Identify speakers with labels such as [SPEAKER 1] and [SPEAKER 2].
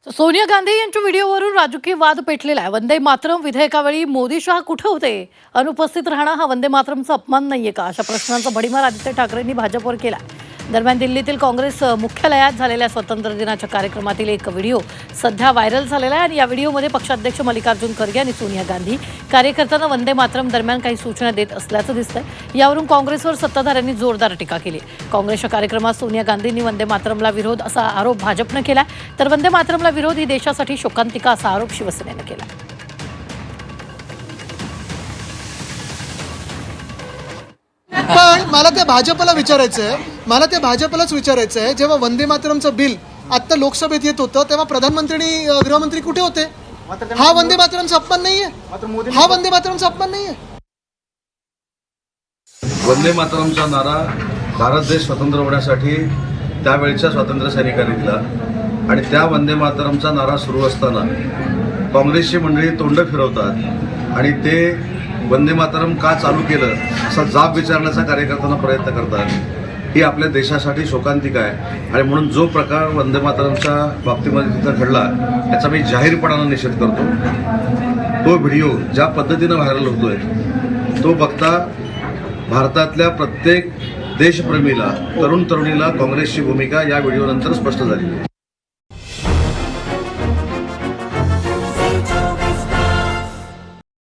[SPEAKER 1] सोनिया गांधी यांच्या व्हिडिओवरून राजकीय वाद पेटलेला आहे। वंदे मातरम विधेयकावेळी मोदी शहा कुठे होते? अनुपस्थित राहणं हा वंदे मातरमचा अपमान नाहीये का? अशा प्रश्नांचा भडीमार आदित्य ठाकरेंनी भाजपवर केला। दरम्यान दिल्लीतील काँग्रेस मुख्यालयात झालेल्या स्वातंत्र्य दिनाच्या कार्यक्रमातील एक व्हिडिओ सध्या व्हायरल झालेला आहे आणि या व्हिडिओमध्ये पक्षाध्यक्ष मल्लिकार्जुन खरगे आणि सोनिया गांधी कार्यकर्त्यांना वंदे मातरम दरम्यान काही सूचना देत असल्याचं दिसतंय। यावरून काँग्रेसवर सत्ताधाऱ्यांनी जोरदार टीका केली। काँग्रेसच्या कार्यक्रमात सोनिया गांधींनी वंदे मातरमला विरोध असा आरोप भाजपनं केला, तर वंदे मातरमला विरोध ही देशासाठी शोकांतिका असा आरोप शिवसेनेनं केला।
[SPEAKER 2] पण मला ते भाजपला विचारायचं आहे, जेव्हा वंदे मातरमचं बिल आता लोकसभेत येत होतं तेव्हा प्रधानमंत्री गृहमंत्री कुठे होते? हा वंदे मातरमचा अपमान नाहीये?
[SPEAKER 3] वंदे मातरमचा नारा भारत देश स्वतंत्र होण्यासाठी त्यावेळच्या स्वातंत्र्य सैनिकांनी दिला आणि त्या वंदे मातरमचा नारा सुरू असताना काँग्रेसची मंडळी तोंड फिरवतात आणि ते वंदे मातरम का चालू केलं असा जाब विचारण्याचा कार्यकर्त्यांना प्रयत्न करतात। ही आपल्या देशासाठी शोकांतिका आहे आणि म्हणून जो प्रकार वंदे मातरमच्या बाबतीमध्ये तिथं घडला याचा मी जाहीरपणानं निषेध करतो। तो व्हिडिओ ज्या पद्धतीनं व्हायरल होतोय तो बघता भारतातल्या प्रत्येक देशप्रेमीला, तरुण तरुणीला काँग्रेसची भूमिका या व्हिडिओनंतर स्पष्ट झाली आहे।